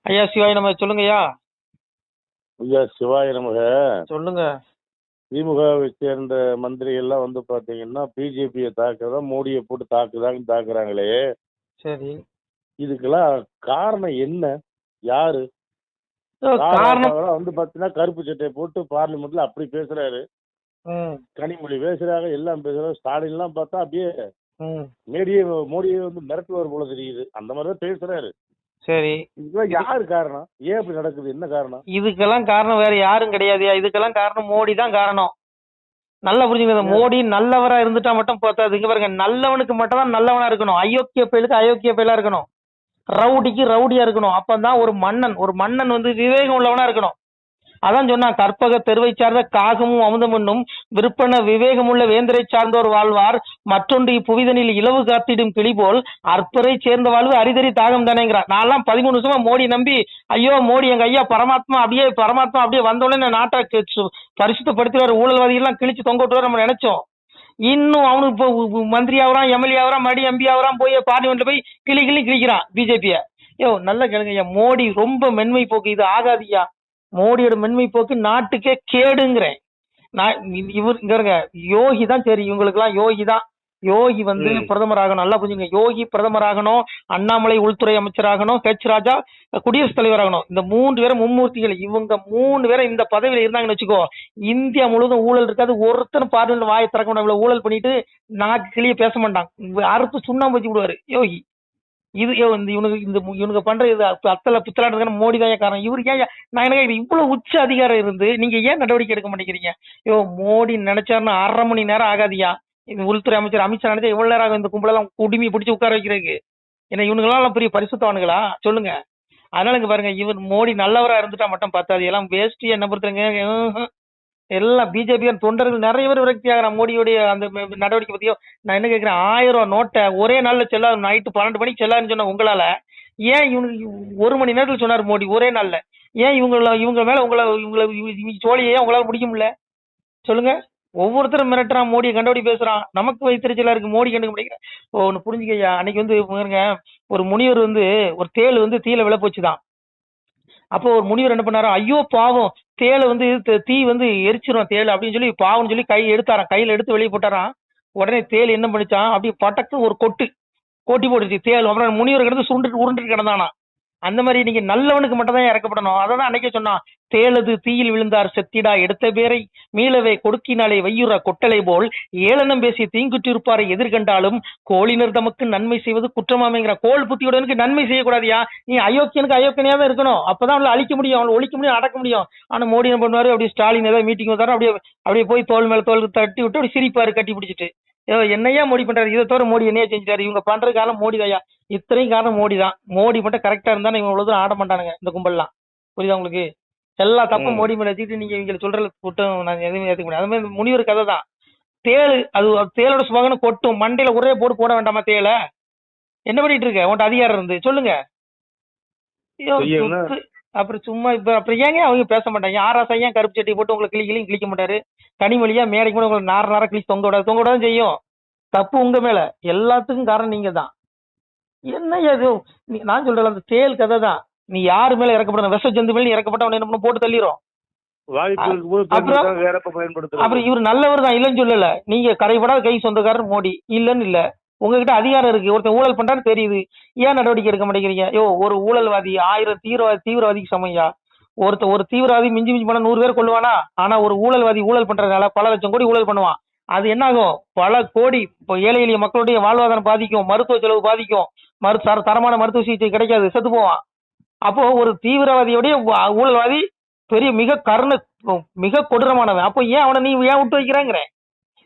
ஐயா சிவாய் நம்ம சொல்லுங்கய்யா. ஐயா சிவாய நமக. சொல்லுங்க. திமுகவை சேர்ந்த மந்திரிகள்லாம் பாத்தீங்கன்னா பிஜேபியை தாக்குறதா, மோடியை போட்டு தாக்குறாங்களே. சரி. இதுக்கெல்லாம் காரணம் என்ன? யாரு காரணம் பாத்தீங்கன்னா கருப்பு சட்டையை போட்டு பார்லிமெண்ட்ல அப்படி பேசுறாரு. கனிமொழி பேசுறாங்க, எல்லாம் பேசுறாங்க. ஸ்டாலின் எல்லாம் பார்த்தா அப்படியே மோடியை மிரட்டுவார் போல தெரியுது. அந்த மாதிரிதான் பேசுறாரு. சரி. இதுக்கெல்லாம் யாரு காரணம்? ஏன் இப்படி நடக்குது? என்ன காரணம்? இதுக்கெல்லாம் காரணம் வேற யாரும் கிடையாதுயா. இதுக்கெல்லாம் காரணம் மோடி தான் காரணம். நல்லா புரிஞ்சுங்க. மோடி நல்லவரா இருந்துட்டா மட்டும் பார்த்தாது. இங்க பாருங்க, நல்லவனுக்கு மட்டும் தான் நல்லவனா இருக்கணும். அயோக்கிய பயலுக்கு அயோக்கிய பயலா இருக்கணும். ரவுடிக்கு ரவுடியா இருக்கணும். அப்பதான் ஒரு மன்னன் விவேகம் உள்ளவனா இருக்கணும். அதான் சொன்னா, கற்பக தெருவை சார்ந்த காகமும் அமுதமுன்னும் விற்பன விவேகமுள்ள வேந்தரை சார்ந்தோர் வாழ்வார். மற்றொன்று இப்புவிதனில் இலவு காத்திடும் கிளி போல் அற்பரை சேர்ந்த வாழ்வு அரிதறி தாகம் தானேங்கிறான். நான்லாம் 13 வருஷமா மோடி நம்பி, ஐயோ மோடி எங்க ஐயா பரமாத்மா அப்படியே வந்தோடனே நாட்டை பரிசுத்தப்படுத்துவார், ஊழல்வாதிகள்லாம் கிழிச்சு தொங்க விட்டுவார் நம்ம நினைச்சோம். இன்னும் அவனுக்கு இப்போ மந்திரி ஆகுறான், எம்எல்ஏ ஆகுறான், மறுபடியும் எம்பி ஆகுறான், போய் பார்லிமெண்ட்ல போய் கிழிக்கிறான் பிஜேபிய. நல்ல கேளுங்க ஐயா, மோடி ரொம்ப மென்மை போக்கு. இது ஆகாதியா. மோடியோட மென்மை போக்கு நாட்டுக்கே கேடுங்கிறேன். இங்க யோகி தான். சரி, இவங்களுக்கு எல்லாம் யோகி தான். யோகி பிரதமர் ஆகணும். நல்லா புரிஞ்சுங்க. யோகி பிரதமர் ஆகணும், அண்ணாமலை உள்துறை அமைச்சராகணும், ஹெச் ராஜா குடியரசுத் தலைவர் ஆகணும். இந்த 3 பேரும் மும்மூர்த்திகள். இவங்க 3 பேரும் இந்த பதவியில இருந்தாங்கன்னு வச்சுக்கோ, இந்தியா முழுவதும் ஊழல் இருக்காது. ஒருத்தர் பார்லிமெண்ட் வாயை திறக்க மாட்டாங்க. இவ்வளவு ஊழல் பண்ணிட்டு நாக்கு கிளிய பேச மாட்டாங்க. அறுத்து சுண்ணாம்பு வச்சு விடுவாரு யோகி. இது இவனுக்கு பண்ற இது அத்தல புத்தலாட்டு மோடி தான் காரணம். இவரு ஏன் நான் என்ன இவ்வளவு உச்ச அதிகாரம் இருந்து நீங்க ஏன் நடவடிக்கை எடுக்க மாட்டேங்கிறீங்க? மோடி நினைச்சாருன்னா 1/2 மணி நேரம் ஆகாதியா. உள்துறை அமைச்சர் அமித்ஷா நினைச்சா எவ்வளவு நேரம் ஆகும் இந்த கும்பலெல்லாம் குடுமி பிடிச்சி உட்கார வைக்கிறதுக்கு? ஏன்னா இவனுங்கெல்லாம் பெரிய பரிசுத்தவானுங்களா சொல்லுங்க. அதனால இங்க பாருங்க, இவர் மோடி நல்லவரா இருந்துட்டா மட்டும் பார்த்தாது. எல்லாம் வேஸ்ட். என்ன பொறுத்தவங்க எல்லாம் பிஜேபி தொண்டர்கள் நிறைய பேர் விரக்தி ஆகிறான் மோடியோடைய அந்த நடவடிக்கை பத்தியோ. நான் என்ன கேட்கிறேன், 1000 ரூபாய் நோட்டை ஒரே நாள்ல செல்லாது, நைட்டு 12 மணிக்கு செல்லாதுன்னு சொன்ன உங்களால ஏன் இவனுக்கு 1 மணி நேரத்தில் சொன்னார் மோடி ஒரே நாள்ல? ஏன் இவங்க மேல உங்களை சோழியை உங்களால முடிக்க முடியல சொல்லுங்க? ஒவ்வொருத்தரும் மிரட்டுறான், மோடியை கண்டபடி பேசுறான். நமக்கு வைத்திருச்சலா இருக்கு, மோடி கண்டுக்க முடியல. ஒன்னு புரிஞ்சுக்கையா. அன்னைக்கு ஒரு முனிவர் ஒரு தேள் தீல விழ போச்சுதான். அப்போ ஒரு முனிவர் என்ன பண்ணாரா, ஐயோ பாவம் தேளை தீ எரிச்சிரும் தேள் அப்படின்னு சொல்லி பாவம்னு சொல்லி கையில எடுத்து வெளியே போட்டாராம். உடனே தேள் என்ன பண்ணிச்சான், அப்படியே பட்டக்கு ஒரு கொட்டி போட்டுச்சு தேள். அப்புறம் முனிவர் கிடந்து உருண்டு கிடந்தானா. அந்த மாதிரி நீங்க நல்லவனுக்கு மட்டும் தான் இறக்கப்படணும். அதான் அன்னைக்கே சொன்னான், தேளது தீயில் விழுந்தார் செத்திடா எடுத்த பேரை மீளவே கொடுக்கினாலே வையுற கொட்டலை போல் ஏளனம் பேசி தீங்குற்று இருப்பாரை எதிர்கண்டாலும் கோளினர் தமக்கு நன்மை செய்வது குற்றமாமைங்கிற. கோல் புத்தியுடனுக்கு நன்மை செய்யக்கூடாதியா. நீ அயோக்கியனுக்கு அயோக்கியனையா தான் இருக்கணும். அப்பதான் அவளை அழிக்க முடியும், அவளை ஒழிக்க முடியும், அடக்க முடியும். ஆனா மோடி என்ன பண்ணுவாரு, அப்படியே ஸ்டாலின் ஏதாவது மீட்டிங் வந்தாரு, அப்படியே போய் தோல் மேல தோல் தட்டி விட்டு அப்படி சிரிப்பாரு கட்டி பிடிச்சிட்டு. என்னையா மோடி பண்றாரு? இதை தவிர மோடி என்னையா செஞ்சாரு? இவங்க பண்றது காரணம் மோடி தாயா. இத்தனையும் காரணம் மோடி தான். மோடி மட்டும் கரெக்டா இருந்தா இவங்க இவ்வளவு தூரம் ஆட மாட்டானுங்க இந்த கும்பல்லாம். புரியுதா உங்களுக்கு? எல்லா தப்பும் மோடி மேல வச்சுட்டு நீங்க இவங்க சொல்றது கூட்டம் நாங்க எதுவுமே ஏத்துக்க முடியாது. அது மாதிரி முனிவர் கதை தான். தேளோட சுபாகன்னு கொட்டும். மண்டையில ஒரே போட வேண்டாமா தேளை? என்ன பண்ணிட்டு இருக்க? உன்ட்ட அதிகாரம் இருந்து சொல்லுங்க. அப்புறம் சும்மா அப்புறம் ஏங்க அவங்க பேச மாட்டாங்க? ஆராசா ஏன் கருப்பு சட்டி போட்டு உங்களை கிளிக்க மாட்டாரு? கனிமொழியா மேடைக்கு கூட உங்களுக்கு நார கிழிச்சு தொங்க விடாது செய்யும். தப்பு உங்க மேல. எல்லாத்துக்கும் காரணம் நீங்க தான். என்ன அது நான் சொல்றேன், அந்த தேல் கதை தான். நீ யாரு மேல இறக்கப்படணும்? விஷ ஜந்து மேல இறக்கப்பட்ட என்ன பண்ண போட்டு தள்ளிரும். அப்புறம் இவர் நல்லவர் தான், இல்லைன்னு சொல்லல. நீங்க கரைபடாத கை சொந்தக்காரர் மோடி இல்லன்னு இல்ல. உங்ககிட்ட அதிகாரம் இருக்கு. ஒருத்தன் ஊழல் பண்றாரு தெரியுது, ஏன் நடவடிக்கை எடுக்க மாட்டேங்கிறீங்க? ஒரு ஊழல்வாதி 1000 தீவிரவாதிக்கு சமையா. ஒரு தீவிரவாதி மிஞ்சி போனா 100 பேர் கொள்ளுவானா? ஆனா ஒரு ஊழல்வாதி ஊழல் பண்றதுனால பல லட்சம் கோடி ஊழல் பண்ணுவான். அது என்ன ஆகும்? பல கோடி இப்போ ஏழை எளிய மக்களுடைய வாழ்வாதாரம் பாதிக்கும், மருத்துவ செலவு பாதிக்கும், தரமான மருத்துவ சிகிச்சை கிடைக்காது, செத்து போவான். அப்போ ஒரு தீவிரவாதியோடைய ஊழல்வாதி பெரிய மிக கொடூரமானவன். அப்போ ஏன் அவனை நீ ஏன் விட்டு வைக்கிறாங்கிறேன்?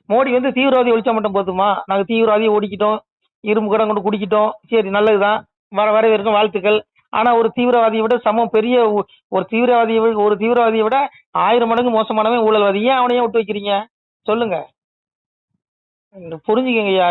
மோடி தீவிரவாதி ஒழிச்சா மட்டும் போதுமா? நாங்க தீவிரவாதியை ஓடிக்கிட்டோம், இரும்பு கடன் கொண்டு குடிக்கிட்டோம், சரி நல்லதுதான், வரவேற்கும் வாழ்த்துக்கள். ஆனா ஒரு தீவிரவாதியை விட பெரிய ஒரு தீவிரவாதியை விட 1000 மடங்கு மோசமானவன் ஊழல்வாதி. ஏன் அவனையே விட்டு வைக்கிறீங்க சொல்லுங்க? புரிஞ்சுக்கங்கய்யா.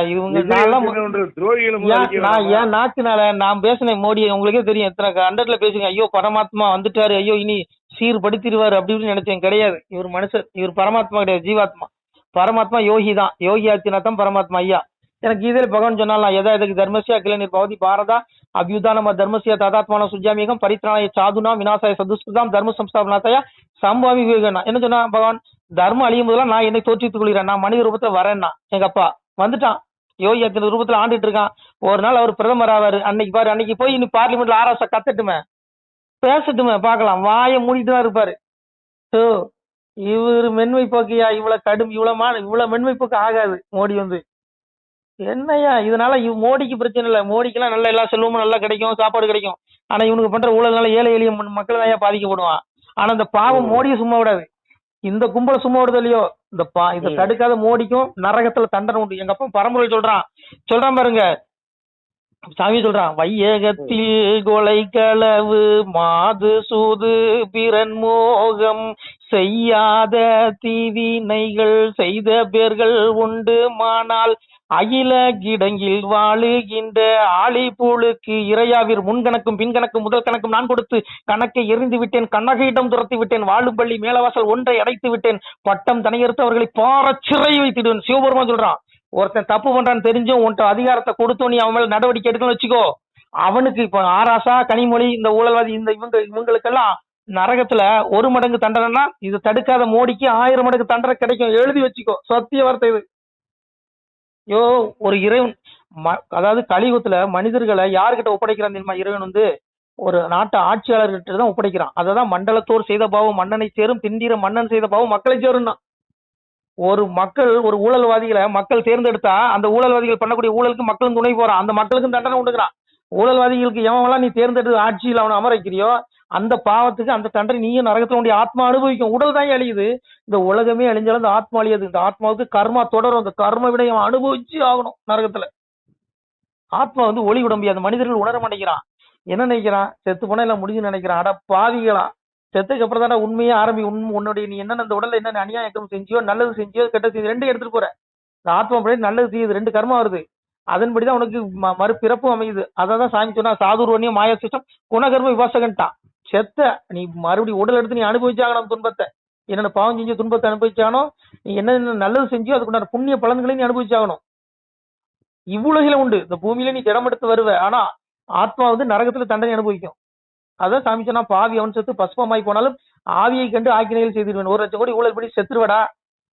ஏன் நாக்குனால நான் பேசினேன் மோடி, உங்களுக்கே தெரியும் எத்தனை 100ல பேசுங்க. ஐயோ பரமாத்மா வந்துட்டாரு, ஐயோ இனி சீர்படுத்திடுவாரு அப்படின்னு நினைச்சேன். கிடையாது. இவர் மனுஷர், இவர் பரமாத்மா கிடையாது, ஜீவாத்மா. பரமாத்மா யோகி தான். யோகி ஆச்சுனா தான் பரமாத்மா. ஐயா எனக்கு இதில் பகவான் சொன்னாலாம், எதா எதுக்கு தர்மசியா கிளநீர் பகுதி பாரதா அபியுதானம தர்மசிய ததாத்மான சுஜாமியகம் பரித்ராணய சாதுனா விநாசாய சதுஸ்கிருதாம் தர்ம சம்ஸ்தாபனாத்தாய சம்பாமி விவேகனா. என்ன சொன்னா பகவான்? தர்மம் அழியும் போதெல்லாம் நான் என்னை தோற்றித்துக் கொள்கிறேன், நான் மனித ரூபத்துல வரேன்னா. எங்க அப்பா வந்துட்டான், யோகி அத்தனை ரூபத்துல ஆண்டுட்டு இருக்கான். ஒரு நாள் அவர் பிரதமர் ஆவாரு. அன்னைக்கு பாரு, அன்னைக்கு போய் இன்னும் பார்லிமெண்ட்ல ஆராச கத்தட்டுமே, பேசட்டுமே, பார்க்கலாம். வாயை மூடிட்டு தான் இருப்பாரு. ஸோ இவரு மென்மை போக்கியா, இவ்வளவு கடும், இவ்வளவு மென்மை போக்கு ஆகாது மோடி வந்து. என்னையா இதனால மோடிக்கு பிரச்சனை இல்லை, மோடிக்கெல்லாம் நல்ல எல்லா செல்வமும் நல்லா கிடைக்கும், சாப்பாடு கிடைக்கும். ஆனா இவனுக்கு பண்ற ஊழல்னால ஏழை எளிய மக்கள் தான் பாதிக்கப்படுவான். ஆனா இந்த பாவம் மோடியை சும்மா விடாது, இந்த கும்பலை சும்மா விடுதோ இல்லையோ, இதை தடுக்காத மோடிக்கும் நரகத்துல தண்டனை உண்டு. எங்க அப்பா பரம்பரை சொல்றான் பாருங்க, சாமி சொல்றான், வையகத்தில் கொலை களவு மாது சூது பிறன் மோகம் செய்யாத தீவினைகள் செய்த பேர்கள் உண்டு மானால் அகில கிடங்கில் வாழுகின்ற ஆளிப்பூளுக்கு இறையாவிர் முன்கணக்கும் பின்கணக்கும் முதல் கணக்கும் நான் கொடுத்து கணக்கை எறிந்து விட்டேன், கண்ணகையிடம் துரத்தி விட்டேன், வாழும் பள்ளி மேலவாசல் ஒன்றை அடைத்து விட்டேன், பட்டம் தனியறுத்து அவர்களை பார சிறை வைத்திடுவேன். சிவபெருமான் சொல்றான், ஒருத்தன் தப்பு பண்றான்னு தெரிஞ்சும் உன்ட்ட அதிகாரத்தை கொடுத்தோம், நீ அவன் மேல நடவடிக்கை எடுக்கணும்னு வச்சுக்கோ, அவனுக்கு இப்ப ஆராசா கனிமொழி இந்த ஊழல்வாதி இந்த இவங்களுக்கெல்லாம் நரகத்துல 1 மடங்கு தண்டனைனா இது தடுக்காத மோடிக்கு 1000 மடங்கு தண்டனை கிடைக்கும். எழுதி வச்சுக்கோ, சத்திய வார்த்தை இது. ஒரு இறைவன் அதாவது கலியுகத்துல மனிதர்களை யாருக்கிட்ட ஒப்படைக்கிறான் தெரியுமா? இறைவன் வந்து ஒரு நாட்டு ஆட்சியாளர்கிட்ட தான் ஒப்படைக்கிறான். அததான் மண்டலத்தோர் செய்த பாவம் மன்னனை சேரும், திண்டீர மன்னன் செய்த பாவம் மக்களை சேரும்னா. ஒரு ஊழல்வாதிகளை மக்கள் தேர்ந்தெடுத்தா அந்த ஊழல்வாதிகள் பண்ணக்கூடிய ஊழலுக்கு மக்களும் துணை போறான், அந்த மக்களுக்கும் தண்டனை உண்டுகிறான். ஊழல்வாதிகளுக்கு எவன்லாம் நீ தேர்ந்தெடுத்து ஆட்சியில் அவனை அமரைக்கிறியோ அந்த பாவத்துக்கு அந்த தண்டனை நீயும் நரகத்தினுடைய ஆத்மா அனுபவிக்கும். உடல் தான் அழியுது, இந்த உலகமே அழிஞ்சாலும் இந்த ஆத்மா அழியாது. இந்த ஆத்மாவுக்கு கர்மா தொடரும், அந்த கர்ம விட அவன் அனுபவிச்சு ஆகணும் நரகத்துல. ஆத்மா வந்து ஒளி விட முடியாது, மனிதர்கள் உணர மாட்டேங்கிறான். என்ன நினைக்கிறான்? செத்து போனா எல்லாம் முடிஞ்சு நினைக்கிறான். அட பாவிகளா, செத்துக்கு அப்புறம் தானே உண்மையே உன்னுடைய நீ என்ன இந்த உடல்ல என்ன அநியாயம் செஞ்சியோ, நல்லது செஞ்சியோ, கெட்ட செஞ்சு ரெண்டும் எடுத்துட்டு போற. இந்த ஆத்மா படி நல்லது செய்யுது, 2 கர்மா வருது, அதன்படிதான் உனக்கு மறுபிறப்பும் அமையுது. அதான் சாமி சொன்னா, சாதுர்வன்யம் மாயா சிஸ்டம் குணகர்ம விவாசகன்ட்டான். செத்த நீ மறுபடியும் உடல் எடுத்து நீ அனுபவிச்சாகணும் துன்பத்தை. என்னென்ன பாவம் செஞ்ச துன்பத்தை அனுபவிச்சாகணும், நீ என்ன நல்லது செஞ்சியோ அதுக்குண்டான புண்ணிய பலன்களையும் நீ அனுபவிச்சாகணும். இவ்வுலகில உண்டு, இந்த பூமியில நீ திடம் எடுத்து வருவ, ஆனா ஆத்மா வந்து நரகத்துல தண்டனை அனுபவிக்கும். அதான் சாமி சொன்னா, பாவி அவன் செத்து பஸ்பமாய் போனாலும் ஆவியை கண்டு ஆக்கினைகள் செய்திருவேன். 1 லட்சம் கோடி ஊழல் படி செத்துருவடா,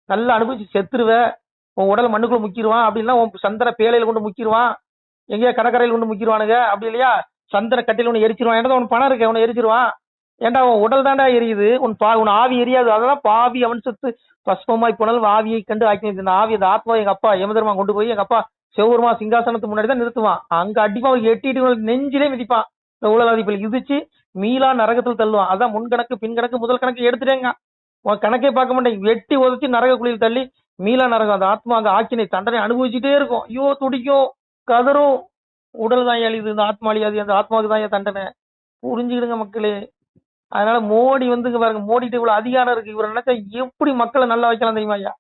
நல்லா அனுபவிச்சு செத்துருவ, உன் உடல் மண்ணுக்குள்ள முக்கிடுவான். அப்படின்னா உன் சந்தன பேலையில கொண்டு முக்கிடுவான், எங்கேயா கடற்கரையில் கொண்டு முக்கிடுவானுங்க, அப்படி இல்லையா சந்தன கட்டில ஒன்று எரிச்சிருவான். ஏன்னா உன் பணம் இருக்க அவனை எரிச்சிருவான். ஏன்டா உன் உடல் தாண்டா எரியுது, உன் ஆவி எரியாது. அதான் பாவி அவன் செத்து பஸ்பமாய் போனாலும் ஆவியை கண்டு ஆக்கினை. இந்த ஆவி அந்த ஆத்மா எங்க அப்பா யமதர்மா கொண்டு போய் எங்க அப்பா சிவபெருமா சிங்காசனத்துக்கு முன்னாடி தான் நிறுத்துவான். அங்க அடிப்பா எட்டிட்டு நெஞ்சிலே மிதிப்பான். இந்த ஊழலாதிப்பில் இதிச்சு மீளா நரகத்தில் தள்ளுவான். அதான் முன்கணக்கு பின்கணக்கு முதல் கணக்கு எடுத்துட்டேங்க, உன் கணக்கே பார்க்க மாட்டேன், வெட்டி உதச்சி நரக குழியில் தள்ளி மீளா நரகம். அந்த ஆத்மா அந்த ஆக்கினை தண்டனை அனுபவிச்சுட்டே இருக்கும். ஐயோ துடிக்கும், கதரும், உடல் தான் அழியுது, இந்த ஆத்மா அழியாது, அந்த ஆத்மாவுக்கு தான் தண்டனை. புரிஞ்சுக்கிடுங்க மக்களே. அதனால மோடி வந்து பாருங்க, மோடிட்டு இவ்வளவு அதிகாரம் இருக்கு, இவர் நினைச்சா எப்படி மக்களை நல்லா வைக்கலாம் தெரியுமா ஐயா?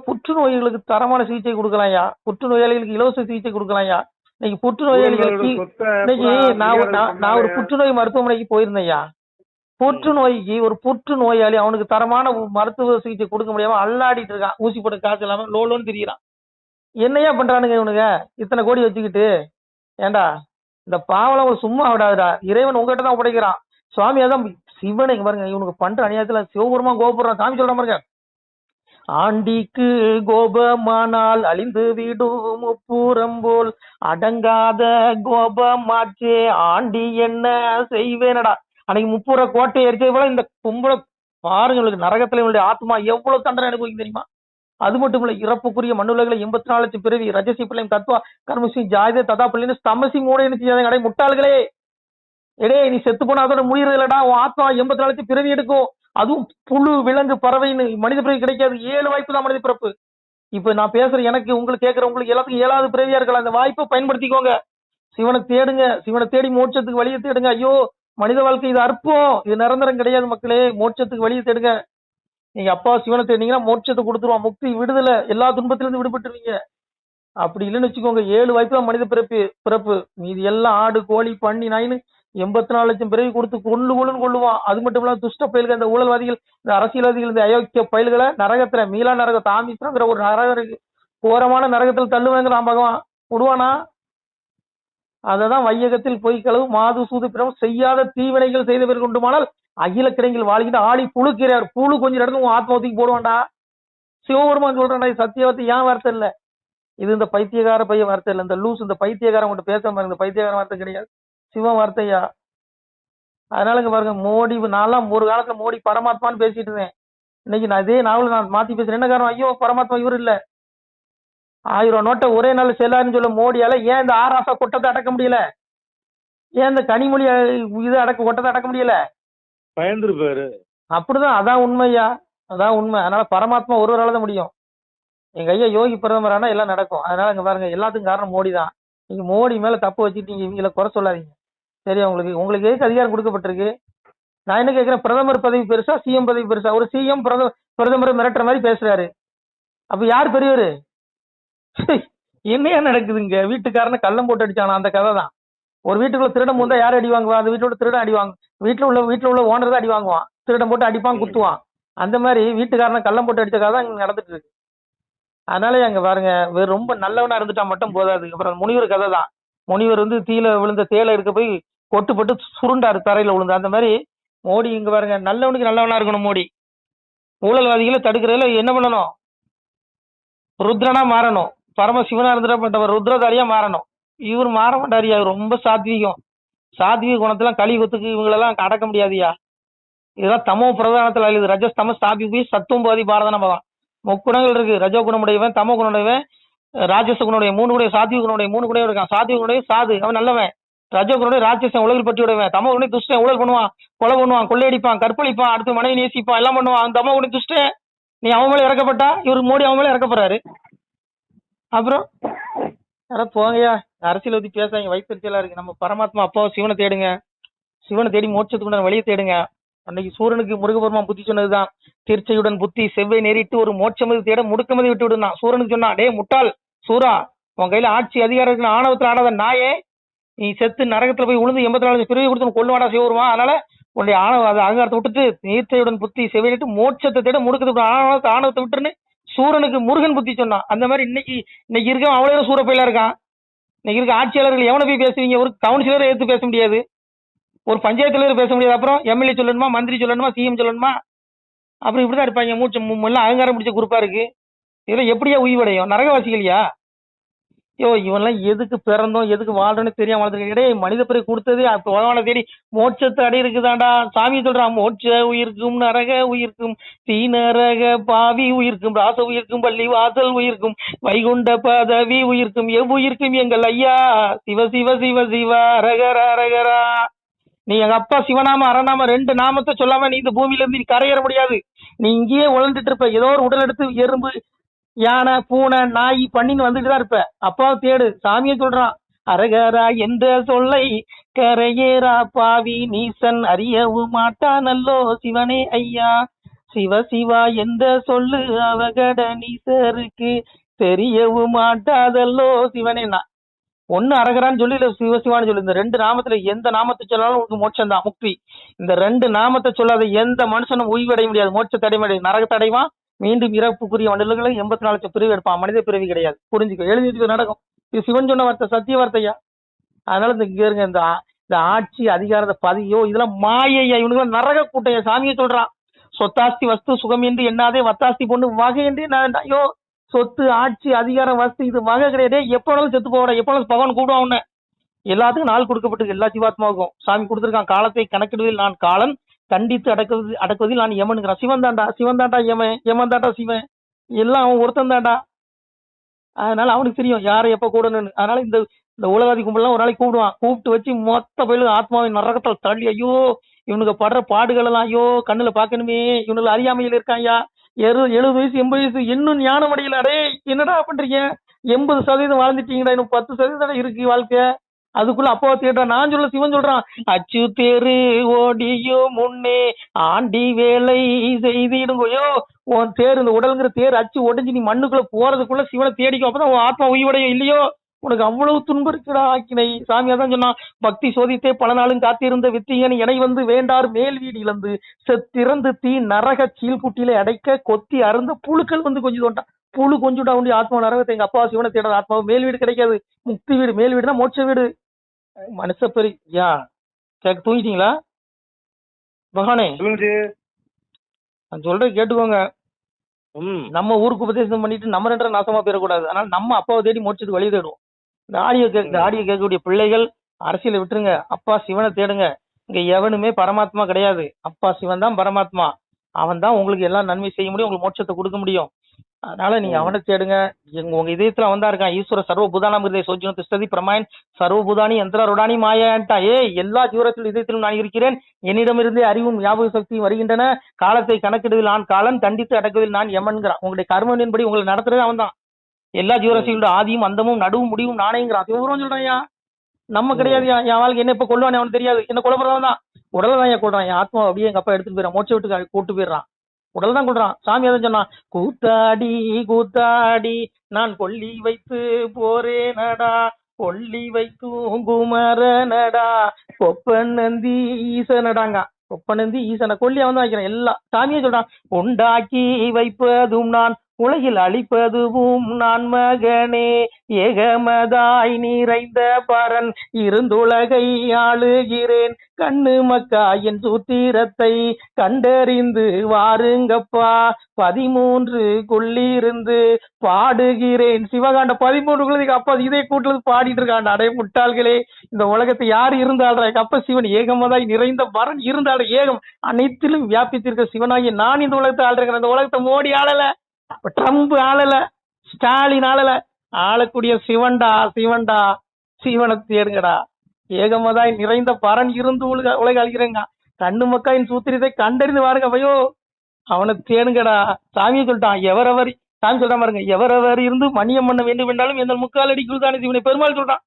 புற்றுநோய்களுக்கு தரமான சிகிச்சை கொடுக்கலாம் ஐயா, புற்றுநோயாளிகளுக்கு இலவச சிகிச்சை கொடுக்கலாம் ஐயா. இன்னைக்கு புற்றுநோயாளிகளுக்கு இன்னைக்கு நான் ஒரு புற்றுநோய் மருத்துவமனைக்கு போயிருந்தேன் ஐயா. புற்றுநோய்க்கு ஒரு புற்றுநோயாளி அவனுக்கு தரமான மருத்துவ சிகிச்சை கொடுக்க முடியாம அல்லாடிட்டு இருக்கான், ஊசி போட்டு காசு இல்லாம லோலோன்னு திரியிறான். என்னையா பண்றானுங்க இவனுங்க இத்தனை கோடி வச்சுக்கிட்டு? ஏண்டா இந்த பாவலம் சும்மா விடாதுடா, இறைவன் உங்ககிட்ட தான் ஒப்படைக்கிறான். சுவாமி அதான் சிவனை பாருங்க, இவனுக்கு பண்ற அநியாயத்துல சிவபெருமா கோபுரம். சாமி சொல்ற பாருங்க, ஆண்டிக்கு கோபமானால் அழிந்து விடும் முப்புறம் போல் அடங்காத கோபமாச்சே ஆண்டி என்ன செய்வேனடா. அன்னைக்கு 30 கோட்டை எரிச்சது போல இந்த கும்பல பாருங்க, உங்களுக்கு நரகத்துல இவனுடைய ஆத்மா எவ்வளவு தண்டனை அனுபவிக்கும் தெரியுமா? அது மட்டும் இல்ல, இறப்புக்குரிய மண்ணுலகளை 84 லட்சம் பிறவி ரஜசி பிள்ளையும் தத்வா கர்மசி ஜாயதே ததா பிள்ளைன்னு ஸ்தமசி மூட கடை முட்டாள்களே. எடே நீ செத்து போனா அதோட முடியறது இல்லடா, உன் ஆத்மா 84 லட்சம் பிறவி எடுக்கும். அதுவும் புழு விலங்கு பறவைன்னு மனித பிறவி கிடைக்காது, 7 வாய்ப்பு தான் மனித பிறப்பு. இப்ப நான் பேசுறேன், எனக்கு உங்களுக்கு கேட்கற உங்களுக்கு எல்லாத்துக்கும் 7வது பிறவியா இருக்கலாம். அந்த வாய்ப்பை பயன்படுத்திக்கோங்க, சிவனை தேடுங்க, சிவனை தேடி மோட்சத்துக்கு வழியை தேடுங்க. ஐயோ மனித வாழ்க்கை இது அற்பம், இது நிரந்தரம் கிடையாது மக்களே. மோட்சத்துக்கு வழியை தேடுங்க. நீங்க அப்பா சிவனை தேடினீங்கன்னா மோட்சத்தை கொடுத்துருவான், முக்தி விடுதலை, எல்லா துன்பத்திலிருந்து விடுபட்டுருவீங்க. அப்படி இல்லைன்னு வச்சுக்கோங்க, 7 வாய்ப்பு தான் மனித பிறப்பு. மீது எல்லாம் ஆடு கோழி பன்னி நாயின்னு 84 லட்சம் பிறவி கொடுத்து கொள்ளுவான். அது மட்டும் இல்லாம துஷ்ட பயல்கள், இந்த ஊழல்வாதிகள், இந்த அரசியல்வாதிகள், இந்த அயோக்கிய பயல்களை நரகத்துல மீளா நரகம் தாமிஸ்ங்கிற ஒரு நரகம் இருக்கு, கோரமான நரகத்தில் தள்ளுவேங்கிறான் பகவான். விடுவானா? அததான் வையகத்தில் பொய் களவு மாது சூது பிறம் செய்யாத தீவினைகள் செய்தவர் கொண்டுமானால் அகில கிடங்கில் வாழ்கின்ற ஆளி புழுக்கிறார். புழு கொஞ்சம் இடத்துல உன் ஆத்மாவத்துக்கு போடுவான்டா. சிவபெருமான் சொல்றான்டா, இது சத்தியவத்தை ஏன் வார்த்தை இல்ல, இது இந்த பைத்தியகார பைய வார்த்தை இல்ல, இந்த லூஸ் இந்த பைத்தியகாரம் மட்டும் பேச பாருங்க, இந்த பைத்தியகார வார்த்தை கிடையாது, சிவ வார்த்தையா. அதனால இங்க பாருங்க, மோடி நான்லாம் ஒரு காலத்துல மோடி பரமாத்மான்னு பேசிட்டு இருந்தேன். இன்னைக்கு நான் இதே நாவல நான் மாத்தி பேசுறேன். என்ன காரணம்? ஐயோ பரமாத்மா இவர் இல்ல, 1000 நோட்டை ஒரே நாள் செல்லாருன்னு சொல்ல மோடியால ஏன் இந்த ஆராசா கொட்டத்தை அடக்க முடியல, ஏன் இந்த கனிமொழி இது கொட்டத்தை அடக்க முடியல? பயந்துருப்பாரு. அப்படிதான், அதான் உண்மையா, அதான் உண்மை. அதனால பரமாத்மா ஒருவரால தான் முடியும். எங்க ஐயா யோகி பிரதமரானா எல்லாம் நடக்கும். அதனால இங்க பாருங்க, எல்லாத்துக்கும் காரணம் மோடி தான். நீங்க மோடி மேல தப்பு வச்சுட்டு நீங்க இவங்களை குறை சொல்லாதீங்க. சரியா? உங்களுக்கு எதுக்கு அதிகாரம் கொடுக்கப்பட்டிருக்கு? நான் என்ன கேட்கிறேன், பிரதமர் பதவி பெருசா சிஎம் பதவி பெருசா? ஒரு சிஎம் பிரதமரை மிரட்டுற மாதிரி பேசுறாரு, அப்ப யார் பெரியவர்? என்னையா நடக்குதுங்க? வீட்டுக்காரனை கள்ளம் போட்டு அடிச்சானா, அந்த கதை தான். ஒரு வீட்டுக்குள்ள திருடம் வந்தா யாரும் அடி வாங்குவா? அந்த வீட்டுல திருடன் அடி வாங்க, வீட்டுல உள்ள ஓனர் தான் அடி வாங்குவான், திருடம் போட்டு அடிப்பான் குத்துவான். அந்த மாதிரி வீட்டுக்காரனை கள்ளம் போட்டு அடிச்ச கதை தான் இங்க நடந்துட்டு இருக்கு. அதனால அங்க பாருங்க, ரொம்ப நல்லவனா இருந்துட்டா மட்டும் போதாது. அப்புறம் முனிவர் கதை தான். முனிவர் தீல விழுந்த தேலை இருக்க போய் கொட்டுப்பட்டு சுருண்டாரு, தரையில விழுந்து. அந்த மாதிரி மோடி இங்க பாருங்க, நல்லவனுக்கு நல்லவனா இருக்கணும் மோடி. ஊழல்வாதிகளை தடுக்கிறதுல என்ன பண்ணணும்? ருத்ரனா மாறணும், பரமசிவனா இருந்துட்டப்பட்டவர் ருத்ரதாரியா மாறணும். இவர் மாற மாட்டாரியா, ரொம்ப சாத்வீகம். சாத்வீக குணத்தெல்லாம் கலியுகத்துக்கு இவங்களெல்லாம் அடக்க முடியாதியா. இதெல்லாம் தமோ பிரதானத்துல அழியுது. ரஜஸ் தம சாத்வி சத்துவம் பாதி பாரதன பகம். முக்குணங்கள் இருக்கு. ரஜோ குணமுடையவன், தமோ குணமுடையவன், ராஜச குணமுடைய 3 குணம், சாத்விக குணமுடைய 3 குணம் இருக்கான். சாத்விக குணமுடைய சாது, அவன் நல்லவன். ரஜோ குணமுடைய ராட்சசன், உலகில் பற்றி விடுவேன். தமோ குணம் துஷ்டன், ஊழல் பண்ணுவான், கொலை பண்ணுவான், கொள்ளையடிப்பான், கற்பழிப்பான், அடுத்து மனைவி நேசிப்பான், எல்லாம் பண்ணுவான். அந்த தமோ குணம் துஷ்டன். நீ அவன் மேல இறக்கப்பட்டா, இவருக்கு மோடி அவன் மேல இறக்கப்படுறாரு. அப்புறம் யாரா போங்கயா, அரசியல் பத்தி பேசாங்க, வயிற்றுச்சலா இருக்கு. நம்ம பரமாத்மா அப்பாவை சிவனை தேடுங்க, சிவனை தேடி மோட்சத்துக்குண்டான வழியை தேடுங்க. அன்னைக்கு சூரனுக்கு முருகபெருமான் புத்தி சொன்னதுதான், தீர்ச்சையுடன் புத்தி செவ்வை நேரிட்டு ஒரு மோட்சமதி தேட முடுக்கமதி விட்டு விடுனான். சூரனுக்கு சொன்னான், டே முட்டாள் சூரா, உன் கையில ஆட்சி அதிகாரம் இருக்கு, ஆணவத்துல ஆடாத நாயே, நீ செத்து நரகத்துல போய் உழுந்து 84 பிரிவு கொடுத்து கொள்ளுவாடா சிவருமா. அதனால உன்னுடைய ஆணவ அகங்காரத்தை விட்டுட்டு தீர்ச்சையுடன் புத்தி செவ்வை நேரிட்டு மோட்சத்தை தேட முடுக்கத்து ஆணவத்தை விட்டுருன்னு சூரனுக்கு முருகன் புத்தி சொன்னான். அந்த மாதிரி இன்னைக்கு இருக்க அவ்வளவு சூரப்பையில இருக்கான். இன்னைக்கு இருக்க ஆட்சியாளர்கள் எவனை போய் பேசுவீங்க? ஒரு கவுன்சிலரை எடுத்து பேச முடியாது, ஒரு பஞ்சாயத்து தலைவர் பேச முடியாது, அப்புறம் எம்எல்ஏ சொல்லணுமா, மந்திரி சொல்லணுமா, சிஎம் சொல்லணுமா? அப்புறம் இப்படிதான் இருப்பாங்க. மூச்சு எல்லாம் அகங்காரம் பிடிச்ச குரூப்பா இருக்கு. இதெல்லாம் எப்படியா உயிவடையும்? நரகவாசிகளையா? இவன்லாம் எதுக்கு பிறந்தோம், எதுக்கு வாழ்றோன்னு தெரியாம வாழ்ந்துருக்க. இடையே மனித பிறகு கொடுத்ததே பகவானை தேடி மோட்சத்தை அடி இருக்குதாண்டா. சாமி சொல்றான், மோட்ச உயிர்க்கும் நரக உயிர்க்கும் தீநரக பாவி உயிர்க்கும் ராச உயிர்க்கும் பள்ளி வாசல் உயிர்க்கும் வைகுண்ட பதவி உயிர்க்கும் எவ்வுயிர்க்கும் எங்கள் ஐயா சிவ சிவ சிவ சிவ அரகரா அரகரா. நீ எங்க அப்பா சிவநாம அறநாம 2 நாமத்தை சொல்லாம நீ இந்த பூமியில இருந்து நீ கரையேற முடியாது. நீ இங்கேயே உழந்துட்டு இருப்ப. ஏதோ ஒரு உடல் எடுத்து எறும்பு, யானை, பூனை, நாய், பண்ணின்னு வந்துட்டு தான் இருப்ப. அப்பாவை தேடு. சாமியை சொல்றான், அரகரா என்ற சொல்லை கரையேறா பாவி நீசன் அறியவும் மாட்டா நல்லோ சிவனே ஐயா. சிவ சிவா என்ற சொல்லு அவகட நீசருக்கு தெரியவும் மாட்டாதல்லோ சிவனேனா. ஒன்னு அரகரான்னு சொல்லி இல்ல சிவசிவான்னு சொல்லி, இந்த 2 நாமத்துல எந்த நாமத்தை சொன்னாலும் உங்களுக்கு மோட்சம் தான், முக்தி. இந்த 2 நாமத்தை சொல்லாத எந்த மனுஷனும் ஓய்வடைய முடியாது, மோட்சத்தை அடைய முடியாது, நரகத்தை அடைவான், மீண்டும் இறப்புக்குரிய மண்டலங்களை 84 லட்சம் பிறவி எடுப்பான். மனித பிறவி கிடையாது. புரிஞ்சுக்க, எழுதி நடக்கும். இது சிவன் சொன்ன வார்த்தை, சத்திய வார்த்தையா. அதனால இந்த இங்க இருங்க, இந்த ஆட்சி அதிகாரத்தை பதியோ இதெல்லாம் மாயையா. இவனுக்கு நரக கூட்டையா. சாமியை சொல்றான், சொத்தாஸ்தி வஸ்து சுகம் என்று எண்ணாதே வத்தாஸ்தி பொண்ணு வகை என்று. நான் ஐயோ, சொத்து ஆட்சி அதிகாரம் வஸ்து இது வகை கிடையாது. எப்ப வேணாலும் செத்து போட, எப்ப வேணாலும் பகவான் கூடுவான் உன்ன. எல்லாத்துக்கும் நாள் கொடுக்கப்பட்டு எல்லா ஜீவாத்மாவுக்கும் சாமி கொடுத்துருக்கான். காலத்தை கணக்கிடுவதில் நான் காலன், கண்டித்து அடக்குவதில் நான் யமனுங்கிறான். சிவன் தாண்டா யமன் தாண்டா சிவன், எல்லாம் அவன் ஒருத்தன் தாண்டா. அதனால அவனுக்கு தெரியும் யாரை எப்ப கூடணும்னு. அதனால இந்த உலகாதி கும்பலாம் ஒரு நாளைக்கு கூப்பிட்டு வச்சு மொத்த பயிலும் ஆத்மாவின் நரகத்தால் தள்ளி, ஐயோ இவனுக்கு படுற பாடுகள் எல்லாம் ஐயோ கண்ணுல பாக்கணுமே, இவனுக்கு அறியாமையில் இருக்காயா. 70 வயசு 80 வயசு இன்னும் ஞானம் அடையல. அடே என்னடா பண்றீங்க? 80% வாழ்ந்துட்டீங்கடா, இன்னும் 10% இருக்கு வாழ்க்கை. அதுக்குள்ள அப்பாவை தேடுறா. நான் சொல்ல, சிவன் சொல்றான், அச்சு தேரு ஓடியோ முன்னே ஆண்டி வேலை செய்திடுங்கயோ. உன் தேர், இந்த உடல்ங்கிற தேர் அச்சு உடஞ்சி நீ மண்ணுக்குள்ள போறதுக்குள்ள சிவனை தேடிக்கும். அப்பதான் உன் ஆத்மா உயிவடையும். இல்லையோ உனக்கு அவ்வளவு துன்பம் இருக்குடா ஆக்கினை. சாமியா தான் சொன்னான், பக்தி சோதித்தே பல நாளும் காத்திருந்த வித்தியன் எனை வந்து வேண்டார் மேல் வீடு இழந்து செத்திறந்து தீ நரக சீல்குட்டியில அடைக்க கொத்தி அருந்த புழுக்கள் கொஞ்சம் தோண்டா. புழு கொஞ்சம் உண்டி ஆத்மா நரகத்தை. எங்க அப்பா சிவனை தேடாத ஆத்மாவை மேல் வீடு கிடைக்காது, முக்தி வீடு. மேல் வீடுனா மோட்ச வீடு. மனுஷ பெரிய யா கேட்க தூங்கிட்டீங்களா பகவானே? நான் சொல்றது கேட்டுக்கோங்க. நம்ம ஊருக்கு உபதேசம் பண்ணிட்டு நம்ம ரெண்டு நாசமா போயிடக்கூடாது. அதனால நம்ம அப்பாவை தேடி மோட்சத்துக்கு வழி தேடுவோம். இந்த ஆடியோ கேட்கக்கூடிய பிள்ளைகள் அரசியலை விட்டுருங்க, அப்பா சிவனை தேடுங்க. இங்க எவனுமே பரமாத்மா கிடையாது. அப்பா சிவன் தான் பரமாத்மா. அவன் தான் உங்களுக்கு எல்லாம் நன்மை செய்ய முடியும், உங்களுக்கு மோட்சத்தை கொடுக்க முடியும். அதனால நீங்க அவனை தேடுங்க. உங்க இதயத்துல அவன் தான் இருக்கான். ஈஸ்வர சர்வபூதானாம் இருதய சோஜனம் திஷ்டதி பிரமாயன் சர்வபூதானி யந்திரருடானி மாயான்ட்டா. எல்லா ஜீவரத்தில் இதயத்திலும் நான் இருக்கிறேன். என்னிடமிருந்தே அறிவும் ஞாபக சக்தியும் வருகின்றன. காலத்தை கணக்கிடுவதில் நான் காலன், தண்டித்து அடக்குவதில் நான் யமன்கிறான். உங்களுடைய கர்மனின்படி உங்களை நடத்துறது அவன் தான். எல்லா ஜீவராசிகளோட ஆதியும் அந்தமும் நடுவும் முடிவும் நானேங்கிறான். சிவபுரம் சொல்றான்யா, நம்ம கிடையாதுயா. என் வாழ்க்கை என்ன இப்ப கொள்ளுவானே அவனுக்கு தெரியாது. என்ன கொல்லப்படுறவன் தான். உடலை தான் கொள்றான். என் ஆத்மா அப்படியே எங்க அப்பா எடுத்துட்டு போயிடறான், மோட்ச விட்டு கூட்டு போயிடுறான். உடல் தான் கொள்றான். சாமி எதை சொன்னான்? கூத்தாடி கூத்தாடி நான் கொல்லி வைத்து போறேனடா, கொல்லி வைத்தும் குமரனடா, கொப்பன் நந்தி ஈசனடாங்க. கொப்பனந்தி ஈசனை கொல்லி அவன் தான் வைக்கிறான். எல்லாம் சாமியே சொல்றான். உண்டாக்கி வைப்பதும் நான், உலகில் அழிப்பதுவும் நான் மகனே, ஏகமதாய் நிறைந்த பரன் இருந்துலகை ஆளுகிறேன். கண்ணு மக்கா என் சூத்திரத்தை கண்டறிந்து வாருங்கப்பா, 13 குள்ளிருந்து பாடுகிறேன். சிவகாண்ட 13 குழந்தைக்கு அப்பா இதே கூட்டுல பாடிட்டு இருக்காண்ட. அடைய முட்டாள்களே, இந்த உலகத்தை யாரு இருந்தாள்ற? அப்ப சிவன் ஏகமதாய் நிறைந்த பரன் இருந்தாள். ஏகம் அனைத்திலும் வியாபித்திருக்க சிவனாகி நான் இந்த உலகத்தை ஆள்றேன். இந்த உலகத்தை மோடி ஆளல, ட்ரம்ப் ஆளல, ஸ்டாலின் ஆளல, ஆளக்கூடிய சிவன்டா. சிவன்டா, சிவனை தேடுங்கடா. ஏகமதாய் நிறைந்த பரன் இருந்து உலக அழிக்கிறேங்க. கண்ணு மக்காயின் சூத்திரத்தை கண்டறிந்து வாருங்க பையோ, அவனை தேடுங்கடா. சாமியை சொல்லிட்டான். எவரவர் சாமி சொல்றான் பாருங்க, எவரவர் இருந்து மணியம் பண்ண வேண்டும் என்றாலும் எந்த முக்காலடி குருதானே சிவனை. பெருமாள் சொல்றான்,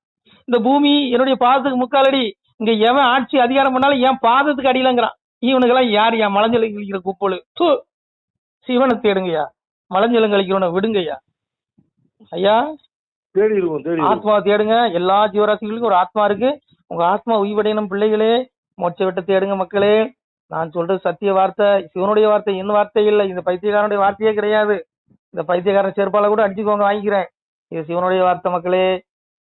இந்த பூமி என்னுடைய பாதத்துக்கு முக்காலடி, இங்க எவன் ஆட்சி அதிகாரம் பண்ணாலும் என் பாதத்துக்கு அடியிலங்கிறான். இவனுக்கெல்லாம் யார்? என் மலஞ்சலை கழிக்கிற குப்பொழு. சிவனை தேடுங்கய்யா, மலஞ்சலம் கழிக்கிறவனை விடுங்கய்யா. ஐயா ஆத்மா தேடுங்க. எல்லா ஜீவராசிகளுக்கும் ஒரு ஆத்மா இருக்கு. உங்க ஆத்மா உய்வடையணும் பிள்ளைகளே. மோட்ச விட்டு தேடுங்க மக்களே. நான் சொல்றது சத்திய வார்த்தை, சிவனுடைய வார்த்தை, என் வார்த்தை இல்லை. இந்த பைத்தியக்காரனுடைய வார்த்தையே கிடையாது. இந்த பைத்தியக்காரன் செருப்பால கூட அடிச்சுக்கோங்க, வாங்கிக்கிறேன். இது சிவனுடைய வார்த்தை மக்களே,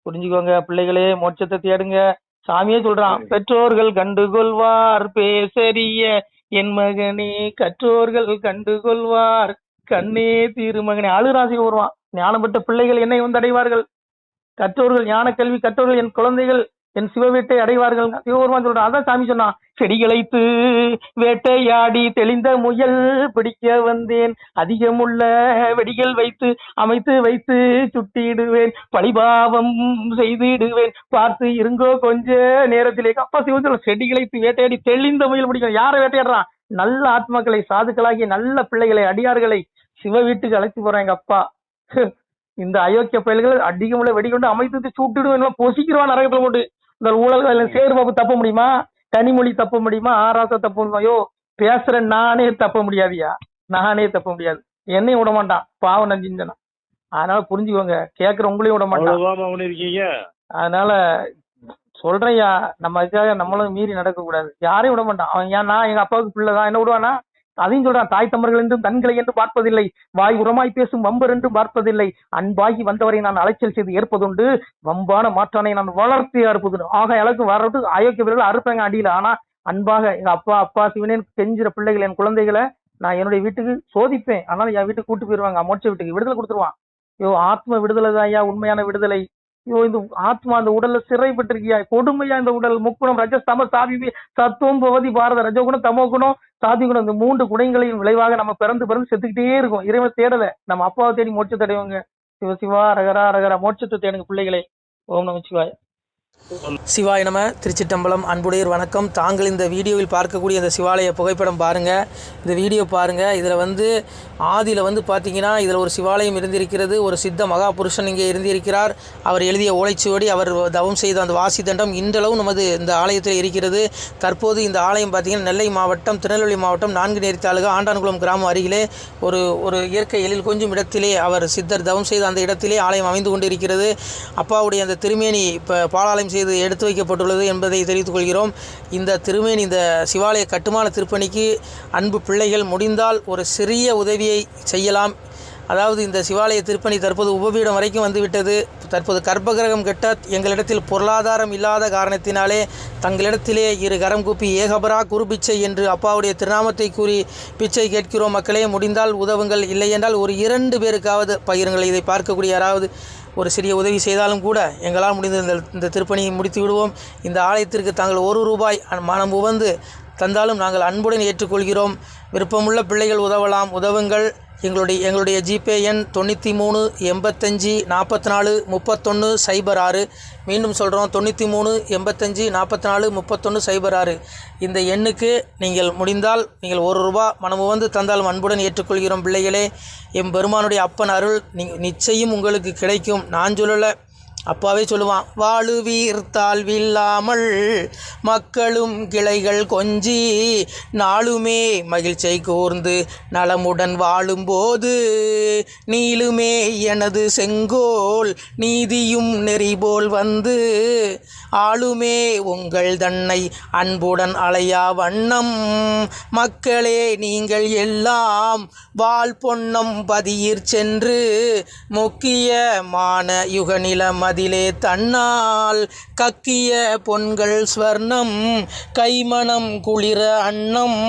புரிஞ்சுக்கோங்க பிள்ளைகளே. மோட்சத்தை தேடுங்க. சாமியே சொல்றான், பெற்றோர்கள் கண்டுகொள்வார் பேசரிய என் மகனே, கற்றோர்கள் கண்டுகொள்வார் கண்ணே திருமகனே. அழுராசி வருவான். ஞானம் பெற்ற பிள்ளைகள் என்னை வந்து அடைவார்கள். கற்றோர்கள் ஞான கல்வி கற்றோர்கள் என் குழந்தைகள் என் சிவ வீட்டை அடைவார்கள். சிவபெருமான் சொல்றான். அதான் சாமி சொன்னான், செடிகளைத்து வேட்டையாடி தெளிந்த முயல் பிடிக்க வந்தேன், அதிகமுள்ள வெடிகள் வைத்து அமைத்து வைத்து சுட்டிடுவேன், பழிபாவம் செய்திடுவேன், பார்த்து இருங்கோ கொஞ்ச நேரத்திலே. அப்பா சிவன் சொல்ல, செடிகளைத்து வேட்டையாடி தெளிந்த முயல் பிடிக்க. யாரை வேட்டையாடுறான்? நல்ல ஆத்மாக்களை, சாதுக்களாகிய நல்ல பிள்ளைகளை, அடியார்களை சிவ வீட்டுக்கு அழைத்து போறான் எங்க அப்பா. இந்த அயோக்கிய பயல்கள் அதிகமுள்ள வெடிகொண்டு அமைத்து சுட்டுடுவேன், பொசிக்கிறவான் நரகத்துல போட்டு. இந்த ஊழல் சேர்பாபு தப்ப முடியுமா? கனிமொழி தப்ப முடியுமா? ஆராசா தப்ப முடியுமா? ஐயோ, பேசுற நானே தப்ப முடியாதியா, நானே தப்ப முடியாது. என்னையும் விட மாட்டான், பாவம் நஞ்சிஞ்சனா. அதனால புரிஞ்சுக்கோங்க, கேட்கற உங்களையும் விட மாட்டான். அதனால சொல்றையா, நம்ம அதுக்காக நம்மளும் மீறி நடக்க கூடாது. யாரையும் விட மாட்டான் அவன். ஏன் நான் எங்க அப்பாவுக்கு பிள்ளைதான், என்ன விடுவானா? அதையும் சொல்றான். தாய் தம்பர்கள் என்றும் தன்களை என்று பார்ப்பதில்லை, வாய் உரமாய் பேசும் வம்பர் என்றும் பார்ப்பதில்லை, அன்பாகி வந்தவரை நான் அலைச்சல் செய்து ஏற்பதுண்டு, வம்பான மாற்றானை நான் வளர்த்து அறுப்பதுண்டு. ஆக எனக்கு வர்றது அயோக்கிய வீரர்கள் அறுப்பேங்க அடியில. ஆனா அன்பாக எங்க அப்பா சிவனே கெஞ்சுற பிள்ளைகள், என் குழந்தைகளை நான் என்னுடைய வீட்டுக்கு சோதிப்பேன். அதனால என் வீட்டுக்கு கூட்டு போயிருவாங்க, மோட்ச வீட்டுக்கு விடுதலை கொடுத்துருவான். ஐயோ, ஆத்ம விடுதலை தான் ஐயா உண்மையான விடுதலை. ஐயோ, இந்த ஆத்மா அந்த உடல்ல சிறைப்பட்டிருக்கியா, கொடுமையா இந்த உடல். முக்குணம் ரஜஸ் தம சாதி சத்துவம் பவதி பாரத, ரஜகுணம் தமோ குணம் சாதி குணம், இந்த 3 குணங்களின் விளைவாக நம்ம பிறந்து செத்துக்கிட்டே இருக்கும். இறைவன் தேடல, நம்ம அப்பாவை தேடி மோட்சத்தை அடைவாங்க. சிவசிவா ரகரா ரகரா. மோட்சத்தை தேடுங்க பிள்ளைகளே. ஓம் நம சிவாய. சிவாய நம. திருச்சிட்டம்பலம். அன்புடையர் வணக்கம். தாங்கள் இந்த வீடியோவில் பார்க்கக்கூடிய இந்த சிவாலய புகைப்படம் பாருங்கள். இந்த வீடியோ பாருங்கள். இதில் ஆதியில் பார்த்தீங்கன்னா இதில் ஒரு சிவாலயம் இருந்திருக்கிறது. ஒரு சித்த மகா புருஷன் இங்கே இருந்திருக்கிறார். அவர் எழுதிய ஓலைச்சுவடி, அவர் தவம் செய்த அந்த வாசி தண்டம் இன்றளவும் நமது இந்த ஆலயத்தில் இருக்கிறது. தற்போது இந்த ஆலயம் பார்த்திங்கன்னா நெல்லை மாவட்டம், திருநெல்வேலி மாவட்டம், 4 நேரி தாலுகா, ஆண்டான்குளம் கிராமம் அருகிலே ஒரு இயற்கை எழில் கொஞ்சம் இடத்திலே அவர் சித்தர் தவம் செய்த அந்த இடத்திலே ஆலயம் அமைந்து கொண்டிருக்கிறது. அப்பாவுடைய அந்த திருமேனி இப்போ பாலாலயம் செய்து எடுத்து வைக்கப்பட்டுள்ளது என்பதை தெரிவித்துக் கொள்கிறோம். இந்த திருமேனி, இந்த சிவாலய கட்டுமான திருப்பணிக்கு அன்பு பிள்ளைகள் முடிந்தால் ஒரு சிறிய உதவியை செய்யலாம். அதாவது இந்த சிவாலய திருப்பணி தற்போது உபபீடம் வரைக்கும் வந்துவிட்டது. தற்போது கர்ப்பகிரகம் கட்ட எங்களிடத்தில் பொருளாதாரம் இல்லாத காரணத்தினாலே தங்களிடத்திலே இரு கரம் கூப்பி ஏகபரா குரு பிச்சை என்று அப்பாவுடைய திருநாமத்தை கூறி பிச்சை கேட்கிறோம். மக்களே, முடிந்தால் உதவுங்கள், இல்லை என்றால் ஒரு 2 பேருக்காவது பகிருங்கள். இதை பார்க்கக்கூடிய யாராவது ஒரு சிறிய உதவி செய்தாலும் கூட எங்களால் முடிந்த இந்த திருப்பணியை முடித்து விடுவோம். இந்த ஆலயத்திற்கு தாங்கள் 1 ரூபாய் மனம் உவந்து தந்தாலும் நாங்கள் அன்புடன் ஏற்றுக்கொள்கிறோம். விருப்பமுள்ள பிள்ளைகள் உதவலாம், உதவுங்கள். எங்களுடைய ஜிபே எண் 93 85 44 31 06. மீண்டும் சொல்கிறோம், 93 85 44 31 06. இந்த எண்ணுக்கு நீங்கள் முடிந்தால் நீங்கள் 1 ரூபா மனமுவந்து தந்தாலும் அன்புடன் ஏற்றுக்கொள்கிறோம். பிள்ளைகளே, எம்பெருமானுடைய அப்பன் அருள் நிச்சயம் உங்களுக்கு கிடைக்கும். நான் சொல்லலை, அப்பாவே சொல்லுவான், வாழுவீர் தாழ்வில்லாமல் மக்களும் கிளைகள் கொஞ்சி நாளுமே மகிழ்ச்சியை கூர்ந்து நலமுடன் வாழும்போது நீளுமே எனது செங்கோல் நீதியும் நெறிபோல் வந்து ஆளுமே உங்கள் தன்னை அன்புடன் அலையா வண்ணம் மக்களே நீங்கள் எல்லாம் வாழ் பொன்னம் பதியிற் சென்று முக்கியமான யுகநில மதிலே தன்னால் கக்கிய பொன்கள் ஸ்வர்ணம் கைமணம் குளிர அன்னம்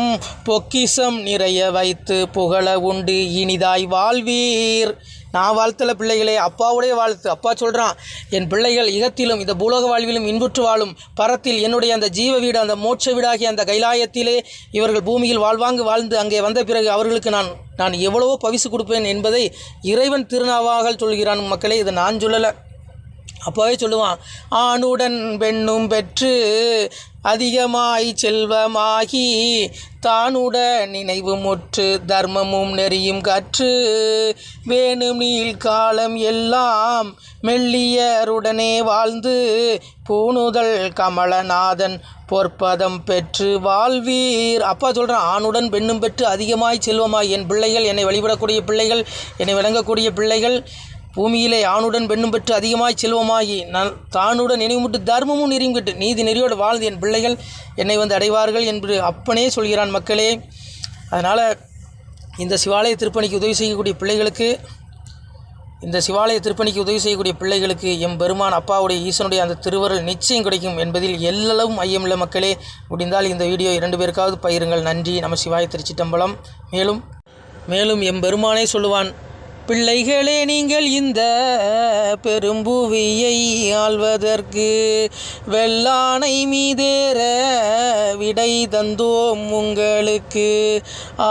பொக்கிசம் நிறைய வைத்து புகழ உண்டு இனிதாய் வாழ்வீர். நான் வாழ்த்தல பிள்ளைகளே, அப்பாவுடைய வாழ்த்து. அப்பா சொல்கிறான், என் பிள்ளைகள் இகத்திலும் இந்த பூலோக வாழ்விலும் இன்புற்று வாழும் பரத்தில் என்னுடைய அந்த ஜீவ வீடு, அந்த மோட்ச வீடாகிய அந்த கைலாயத்திலே இவர்கள் பூமியில் வாழ்ந்து அங்கே வந்த பிறகு அவர்களுக்கு நான் எவ்வளவோ பரிசு கொடுப்பேன் என்பதை இறைவன் திருநாவாக சொல்கிறான். மக்களே, இதை நான் சொல்லலை, அப்பாவே சொல்லுவான். ஆணுடன் பெண்ணும் பெற்று அதிகமாய் செல்வமாகி தானுட நினைவு முற்று தர்மமும் நெறியும் கற்று வேணும் நீள் காலம் எல்லாம் மெல்லியருடனே வாழ்ந்து பூணுதல் கமலநாதன் பொற்பதம் பெற்று வாழ்வீர். அப்பா சொல்கிறான், ஆணுடன் பெண்ணும் பெற்று அதிகமாய் செல்வமாய். என் பிள்ளைகள், என்னை வழிபடக்கூடிய பிள்ளைகள், என்னை விளங்கக்கூடிய பிள்ளைகள் பூமியிலே ஆணுடன் பெண்ணும் பெற்று அதிகமாய் செல்வமாகி தானுடன் நினைவுமுட்டு தர்மமும் நெறியும் கட்டு நீதி நெறியோடு வாழ்ந்து என் பிள்ளைகள் என்னை வந்து அடைவார்கள் என்று அப்பனே சொல்கிறான். மக்களே, அதனால் இந்த சிவாலய திருப்பணிக்கு உதவி செய்யக்கூடிய பிள்ளைகளுக்கு எம்பெருமான் அப்பாவுடைய ஈசனுடைய அந்த திருவருள் நிச்சயம் கிடைக்கும் என்பதில் எல்லளவும் ஐயமில்லை. மக்களே, முடிந்தால் இந்த வீடியோ 2 பேருக்காவது பகிருங்கள். நன்றி. நம சிவாய. திருச்சிட்டம்பலம். மேலும் எம்பெருமானே சொல்லுவான், பிள்ளைகளே, நீங்கள் இந்த பெரும்புவியை ஆள்வதற்கு வெள்ளானை மீதேற விடை தந்தோம் உங்களுக்கு.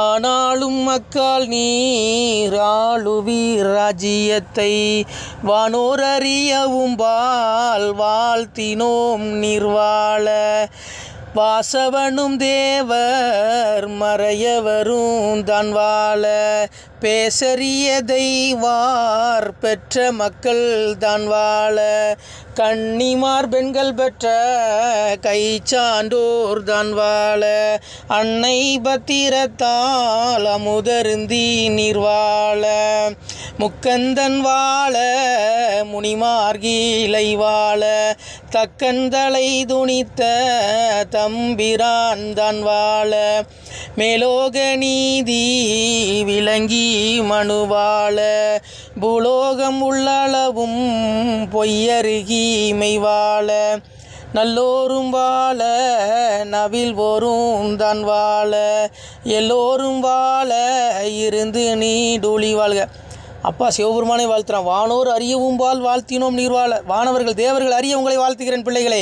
ஆனாலும் மக்கால் நீர் ஆளுவீர் ராஜ்யத்தை வானோர் அறியவும் வாழ்த்தினோம் நிர்வாள வாசவனும் தேவர் மறையவரும் தான் வாழ பேசறியதை வார் பெற்ற மக்கள் தான் வாழ கன்னிமார் பெண்கள் பெற்ற கை சான்றோர் தான் வாழ அன்னை பத்திரத்தால் அமுதருந்தி நீர் வாழ முக்கந்தன் வாழ முனிமார்கீலை வாழ தக்கந்தலை துணித்த தம்பிரான் தான் வாழ மேலோக நீதி விளங்கி மனுவாழ பூலோகம் உள்ளளவும் பொய்யருகீமை வாழ நல்லோரும் வாழ நவில் போரும் தான் வாழ எல்லோரும் வாழ இருந்து நீடூழி வாழ்க. அப்பா சிவபெருமானை வாழ்த்துறான். வானோர் அறியவும் வாழ்த்தினோம் நீர் வாழ. வானவர்கள் தேவர்கள் அறிய உங்களை வாழ்த்துகிறேன். பிள்ளைகளே,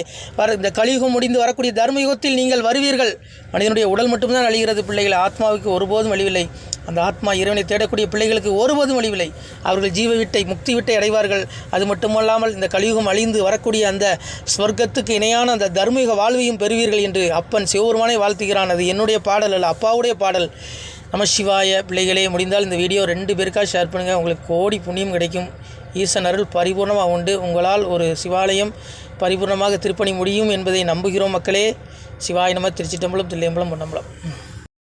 இந்த கலியுகம் முடிந்து வரக்கூடிய தர்மயுகத்தில் நீங்கள் வருவீர்கள். மனிதனுடைய உடல் மட்டும்தான் அழிகிறது பிள்ளைகளை, ஆத்மாவுக்கு ஒருபோதும் அழிவில்லை. அந்த ஆத்மா இறைவனை தேடக்கூடிய பிள்ளைகளுக்கு ஒருபோதும் அழிவில்லை. அவர்கள் ஜீவ வீட்டை முக்தி வீட்டை அடைவார்கள். அது மட்டுமல்லாமல் இந்த கலியுகம் அழிந்து வரக்கூடிய அந்த ஸ்வர்க்கத்துக்கு இணையான அந்த தர்மயுக வாழ்வையும் பெறுவீர்கள் என்று அப்பன் சிவபெருமானை வாழ்த்துகிறான். அது என்னுடைய பாடல் அல்ல, அப்பாவுடைய பாடல். நம சிவாய. பிள்ளைகளே, முடிந்தால் இந்த வீடியோ 2 பேருக்காக ஷேர் பண்ணுங்கள். உங்களுக்கு கோடி புண்ணியம் கிடைக்கும். ஈசன் அருள் பரிபூர்ணமாக உண்டு. உங்களால் ஒரு சிவாலயம் பரிபூர்ணமாக திருப்பணி முடியும் என்பதை நம்புகிறோம். மக்களே, சிவாய நம. திருச்சிட்டம்பலம், தில்லையம்பலம், பொன்னம்பலம்.